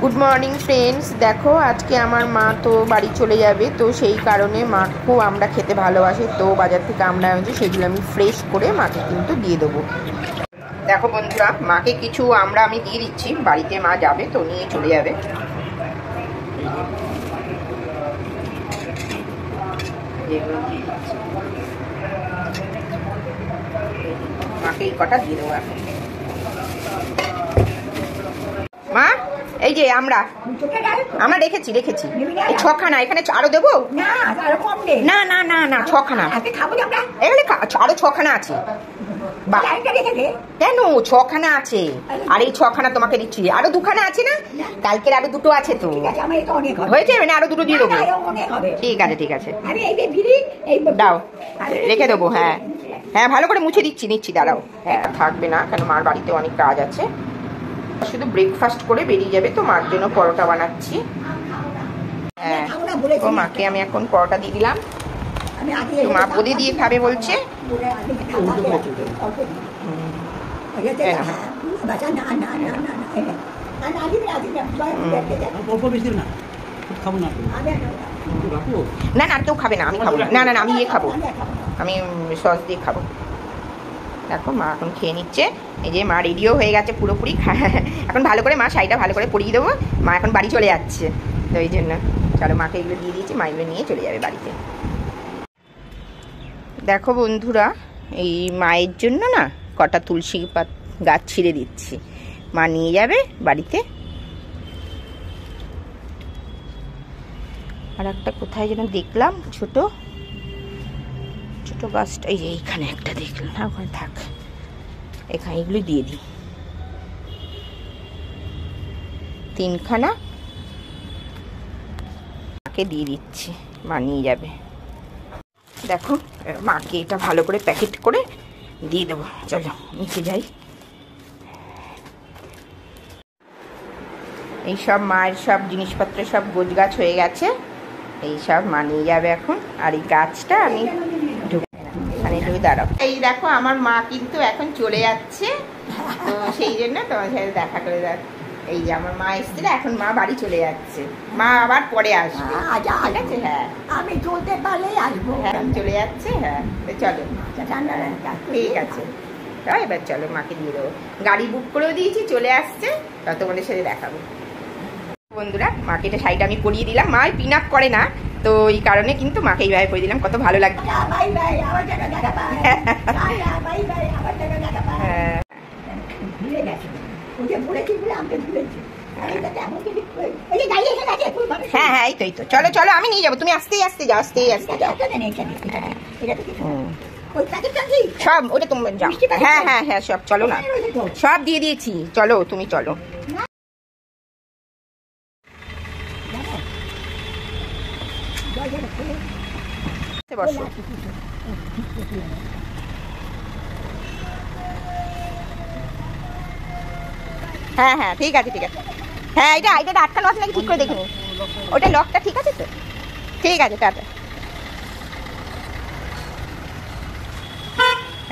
Good morning friends. देखो आज के आमार मा तो बाड़ी चले जाबे, तो सेई कारणे मा खूब आमड़ा खेते भालोबाशे, तो बाजार थेके आमड़ा आनছে সেগুলো আমি फ्रेश করে মাকে কিন্তু দিয়ে দেবো। দেখো বন্ধুরা, মাকে কিছু আমরা আমি দিয়ে দিচ্ছি, বাড়িতে মা যাবে তো নিয়ে চলে যাবে। মাকে এই কটা দিয়ে দেবো এখন। মা এই যে আমরা রেখেছি এই ছখানা, এখানে আরো দেবো? না না না না ছখানা, এখানে আরো ছখানা আছে। কেন ছখানা আছে, আর এই ছখানা তোমাকে দিচ্ছি, আরো দুখানা আছে না, কালকের আরো দুটো আছে তো, হয়েছে মানে আরো দুটো দিয়ে দেবো। ঠিক আছে ঠিক আছে, দাও রেখে দেবো। হ্যাঁ হ্যাঁ ভালো করে মুছে নিচ্ছি, দাঁড়াও। হ্যাঁ থাকবে না, কারণ মার বাড়িতে অনেক কাজ আছে, শুধু ব্রেকফাস্ট করে বেরিয়ে যাবে, তো মার জন্য পরোটা বানাচ্ছি। হ্যাঁ ও মাকে আমি এখন পরোটা দিয়ে দিলাম, মা বোঁদে দিয়ে খাবে বলছে। না না আর কেউ খাবে না, আমি খাবো না, না আমি খাবো, আমি সস দিয়ে খাবো। দেখো মা এখন খেয়ে নিচ্ছে, এই যে মা রেডিও হয়ে গেছে পুরোপুরি, এখন ভালো করে মা শাড়িটা ভালো করে পরিয়ে দেবো, মা এখন বাড়ি চলে যাচ্ছে, তো এই জন্য চলো মাকে এগুলো দিয়ে দিয়েছি, মা এগুলো নিয়ে চলে যাবে বাড়িতে। দেখো বন্ধুরা, এই মায়ের জন্য না কটা তুলসী গাছ ছিঁড়ে দিচ্ছি, মা নিয়ে যাবে বাড়িতে। আর একটা কোথায় যেন দেখলাম ছোট ছোট গাছটা, এই যে এইখানে একটা দেখলাম, না ওখানে থাক, এখানে এগুলো দিয়ে দিই, তিনখানা মাকে দিয়ে দিচ্ছি, মা নিয়ে যাবে। দেখো মাকে এটা ভালো করে প্যাকেট করে দিয়ে দেবো। চলো নিচে যাই। এই সব মায়ের সব জিনিসপত্র সব গোছগাছ হয়ে গেছে, এই সব মা নিয়ে যাবে এখন। আর এই গাছটা আমি দাঁড়াও, এই দেখো আমার মা কিন্তু এখন চলে যাচ্ছে, তো সেই জন্য তোমার সাথে দেখা করে দেখ। এই যে আমার মা এসেছিল, এখন মা বাড়ি চলে যাচ্ছে, মা আবার পরে আসবে, ঠিক আছে? হ্যাঁ আমি চলতে পারলেই আসবো। হ্যাঁ চলে যাচ্ছে, হ্যাঁ চলো ঠিক আছে, এবার চলো মাকে দিয়ে দেবো, গাড়ি বুক করেও দিয়েছি, চলে আসছে, তা তোমাদের সাথে দেখাবো। বন্ধুরা মাকে এটা শাড়িটা আমি পরিয়ে দিলাম, মা পিন আপ করে না, তো এই কারণে কিন্তু মাকে এইভাবে পরিয়ে দিলাম, কত ভালো লাগছে। হ্যাঁ হ্যাঁ এই তো চলো চলো, আমি নিয়ে যাবো, তুমি আস্তেই আস্তে যাও, আস্তেই আস্তে যাও। সব ওটা তোমার যাও, হ্যাঁ হ্যাঁ হ্যাঁ সব চলো না, সব দিয়ে দিয়েছি, চলো তুমি চলো। বসো। হ্যাঁ হ্যাঁ ঠিক আছে ঠিক আছে, হ্যাঁ এটা আটকানো আছে নাকি ঠিক করে দেখে নিন, ওটা লকটা ঠিক আছে তো, ঠিক আছে টাটা।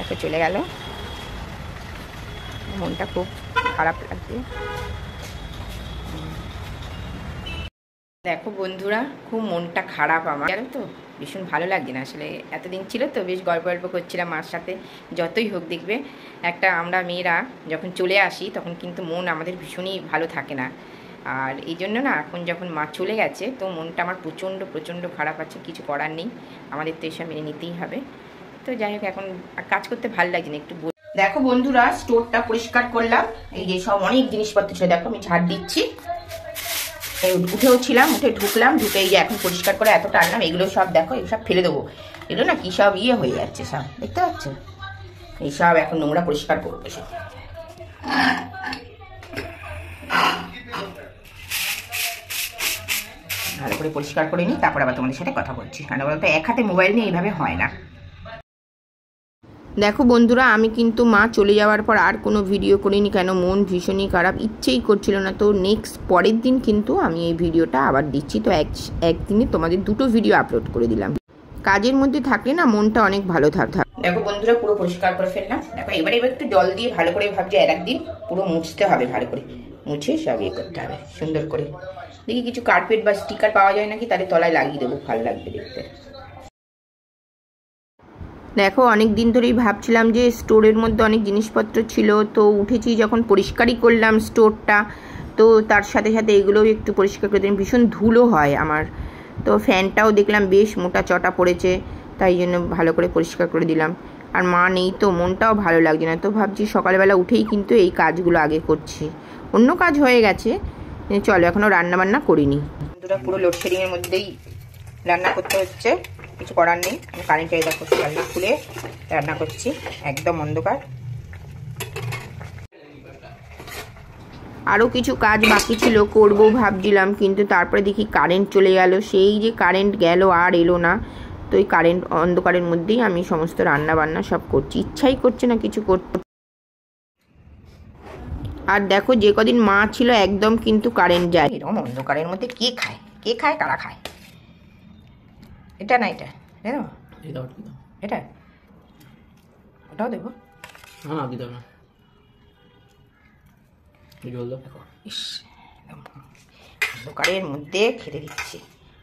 একটা চলে গেল, মনটা খুব খারাপ লাগছে। দেখো বন্ধুরা, খুব মনটা খারাপ আমার, জানো তো ভীষণ ভালো লাগছে না আসলে, এতদিন ছিল তো বেশ গল্প করছিলাম মার সাথে। যতই হোক দেখবে একটা আমরা মেয়েরা যখন চলে আসি তখন কিন্তু মন আমাদের ভীষণই ভালো থাকে না, আর এই জন্য না এখন যখন মা চলে গেছে তো মনটা আমার প্রচণ্ড প্রচণ্ড খারাপ আছে, কিছু করার নেই, আমাদের তো এসব মেনে নিতেই হবে। তো যাই হোক এখন কাজ করতে ভালো লাগছে না একটু। দেখো বন্ধুরা, স্টোরটা পরিষ্কার করলাম, এই যে সব অনেক জিনিসপত্র ছিল, দেখো আমি ঝাড় দিচ্ছি, উঠেও ছিলাম, উঠে ঢুকলাম, ঢুকে এই যে এখন পরিষ্কার করে এত টানলাম, এগুলো সব দেখো এগুলো সব ফেলে দেবো, এগুলো না কি সব ইয়ে হয়ে যাচ্ছে সব, দেখতে পাচ্ছ, এই সব এখন নোংরা পরিষ্কার করবো সব। ভালো করে পরিষ্কার করে নিই, তারপর আবার তোমাদের সাথে কথা বলছি, কারণ বলতো এক হাতে মোবাইল নিয়ে এইভাবে হয় না। দেখো বন্ধুরা, আমি কিন্তু মা চলে যাওয়ার পর আর কোনো ভিডিও করিনি, কেন মন ভীষণই খারাপ, ইচ্ছেই করছিল না, তো নেক্সট পরের দিন কিন্তু আমি এই ভিডিওটা আবার দিচ্ছি, তো একদিনে তোমাদের দুটো ভিডিও আপলোড করে দিলাম। কাজের মধ্যে থাকলে না মনটা অনেক ভালো থাকে। দেখো বন্ধুরা পুরো পরিষ্কার করে ফেললাম, দেখো এবার একটু জল দিয়ে ভালো করে ভাবছি একদিন পুরো মুছতে হবে, ভালো করে মুছে সব ইয়ে করতে হবে সুন্দর করে। দেখি কিছু কার্পেট বা স্টিকার পাওয়া যায় নাকি, তাহলে তলায় লাগিয়ে দেবো, ভালো লাগবে দেখতে। দেখো অনেক দিন ধরেই ভাবছিলাম যে স্টোরের মধ্যে অনেক জিনিসপত্র ছিল, তো উঠেছি যখন পরিষ্কারই করলাম স্টোরটা, তো তার সাথে সাথে এগুলোও একটু পরিষ্কার করে দিলাম। ভীষণ ধুলো হয় আমার, তো ফ্যানটাও দেখলাম বেশ মোটা চটা পড়েছে, তাই জন্য ভালো করে পরিষ্কার করে দিলাম। আর মা নেই তো মনটাও ভালো লাগছে না, তো ভাবছি সকালবেলা উঠেই কিন্তু এই কাজগুলো আগে করছি। অন্য কাজ হয়ে গেছে, চলো এখনও রান্নাবান্না করিনি। বন্ধুরা পুরো লোডশেডিংয়ের মধ্যেই রান্না করতে হচ্ছে, কিছু করার নেই। আমি কারেন্টে দেখো রান্না খুলে রান্না করছি, একদম অন্ধকার। আরও কিছু কাজ বাকি ছিল, করবো ভাবছিলাম, কিন্তু তারপরে দেখি কারেন্ট চলে গেল। সেই যে কারেন্ট গেল আর এলো না, তো এই কারেন্ট অন্ধকারের মধ্যেই আমি সমস্ত রান্না বান্না সব করছি, ইচ্ছাই করছে না কিছু করতে। আর দেখো যে কদিন মা ছিল একদম কিন্তু কারেন্ট যায়। এরকম অন্ধকারের মধ্যে কে খায় কারা খায়? এটা না এটা দেবো, এটা ওটাও দেবো। হ্যাঁ দিতে হবে না, ইস অন্ধকারের মধ্যে খেতে দিচ্ছি,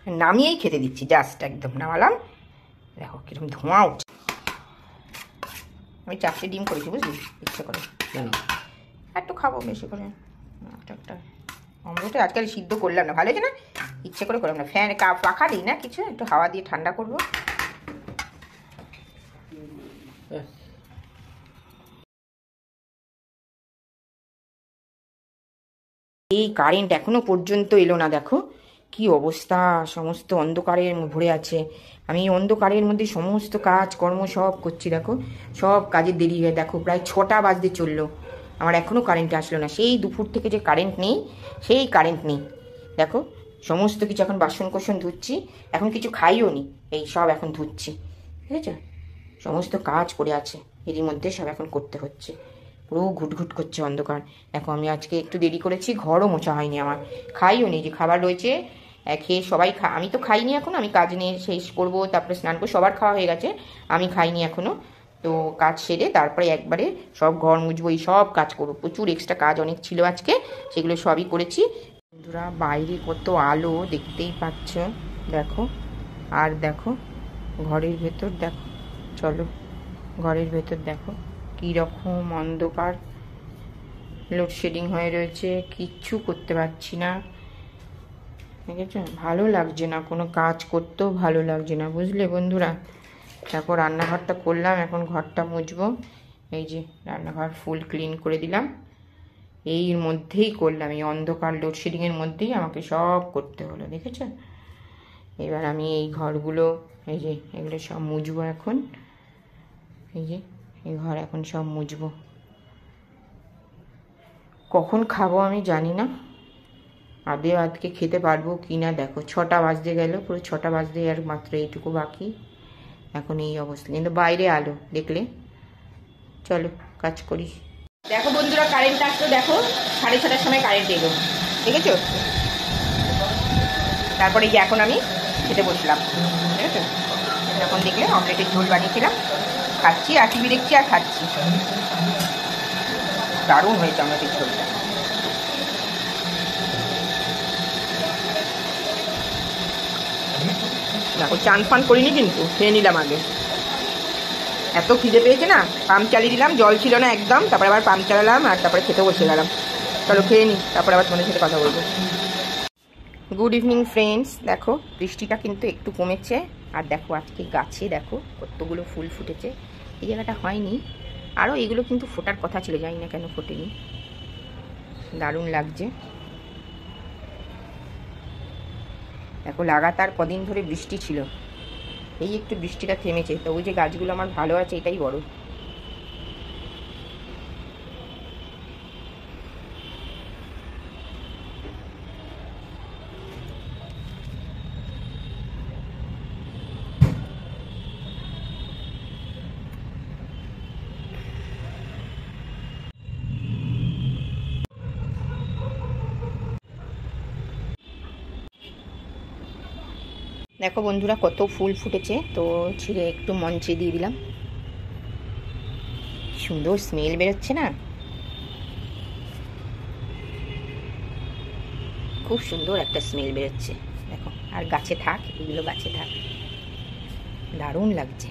নামিয়েই খেতে দিচ্ছি, জাস্ট একদম নামালাম। দেখো কিরকম ধোঁয়া উঠছে। আমি 4টে ডিম করেছি বুঝলি, ইচ্ছে করে। কেন? একটু খাবো বেশি করে, একটা অমলেটে আজকাল সিদ্ধ করলাম না, ভালো হয়েছে না, ইচ্ছে করে করলাম না। ফ্যান পাখা দিই না কিছু, একটু হাওয়া দিয়ে ঠান্ডা করবো। এই কারেন্ট এখনো পর্যন্ত এলো না, দেখো কি অবস্থা, সমস্ত অন্ধকারের ভরে আছে। আমি অন্ধকারের মধ্যে সমস্ত কাজ কর্ম সব করছি, দেখো সব কাজের দেরি হয়ে, দেখো প্রায় 6টা বাজতে চললো, আমার এখনও কারেন্ট আসলো না। সেই দুপুর থেকে যে কারেন্ট নেই, সেই কারেন্ট নেই। দেখো সমস্ত কিছু এখন বাসন কোসন ধুচ্ছি, এখন কিছু খাইও নি, এই সব এখন ধুচ্ছি, ঠিক আছে। সমস্ত কাজ পড়ে আছে, এরই মধ্যে সব এখন করতে হচ্ছে। পুরো ঘুটঘুট করছে অন্ধকার। দেখো আমি আজকে একটু দেরি করেছি, ঘরও মোছা হয়নি আমার, খাইও নি, যে খাবার রয়েছে খেয়ে সবাই আমি তো খাইনি এখন, আমি কাজ নিয়ে শেষ করবো, তারপরে স্নান করবো, সবার খাওয়া হয়ে গেছে, আমি খাইনি এখনও। তো কাজ সেরে তারপরে একবারে সব ঘর মুছবো, এই সব কাজ করবো। প্রচুর এক্সট্রা কাজ অনেক ছিল আজকে, সেগুলো সবই করেছি। বন্ধুরা বাইরে কত আলো দেখতেই পাচ্ছ, দেখো। আর দেখো ঘরের ভেতর দেখো, চলো ঘরের ভেতর দেখো কীরকম অন্ধকার, লোডশেডিং হয়ে রয়েছে, কিচ্ছু করতে পারছি না, ঠিক আছে। ভালো লাগছে না, কোনো কাজ করতেও ভালো লাগছে না, বুঝলে বন্ধুরা। দেখো রান্নাঘরটা করলাম, এখন ঘরটা মুছবো। এই যে রান্নাঘর ফুল ক্লিন করে দিলাম, এর মধ্যেই করলাম, এই অন্ধকার লোডশেডিংয়ের মধ্যেই আমাকে সব করতে হলো, দেখেছ। এবার আমি এই ঘরগুলো, এই যে এগুলো সব মুছবো এখন, এই যে এই ঘর এখন সব মুছবো। কখন খাবো আমি জানি না, আজকে খেতে পারবো কি না। দেখো 6টা বাজতে গেল, পুরো 6টা বাজতে আর মাত্র এইটুকু বাকি, এখন এই অবস্থা, কিন্তু বাইরে আলো দেখলে। চলো কাজ করি। দেখো বন্ধুরা কারেন্ট আসলো, দেখো 6:30টার সময় কারেন্ট এলো, দেখেছো। তারপরে যে এখন আমি খেতে বসলাম, ঠিক আছে। এখন দেখলে অমলেটের ঝোল বানিয়েছিলাম, খাচ্ছি আর টিভি দেখছি আর খাচ্ছি। দারুণ হয়েছে অমলেটের ঝোলটা। দেখো চান ফান করিনি, কিন্তু খেয়ে নিলাম আগে, এত খিদে পেয়েছে না। পাম্প চালিয়ে দিলাম, জল ছিল না একদম, তারপরে আবার পাম্প চালালাম, আর তারপরে খেতে বসে গেলাম। চলো খেয়ে নিই, তারপরে আবার তোমাদের সাথে কথা বলবো। গুড ইভিনিং ফ্রেন্ডস, দেখো বৃষ্টিটা কিন্তু একটু কমেছে, আর দেখো আজকে গাছে দেখো কতগুলো ফুল ফুটেছে। এই জায়গাটা হয়নি, আরও এগুলো কিন্তু ফোটার কথা ছিল, জানি না কেন ফোটেনি, দারুণ লাগছে। দেখো লাগাতার কদিন ধরে বৃষ্টি ছিল, এই একটু বৃষ্টিটা থেমেছে, তো ওই যে গাছগুলো আমার ভালো আছে, এটাই বড়। দেখো বন্ধুরা কত ফুল ফুটেছে, তো ছিঁড়ে একটু মঞ্চে দিয়ে দিলাম, সুন্দর স্মেল বেরোচ্ছে না। খুব সুন্দর একটা স্মেল বেরোচ্ছে দেখো। আর গাছে থাক, এগুলো গাছে থাক, দারুণ লাগছে।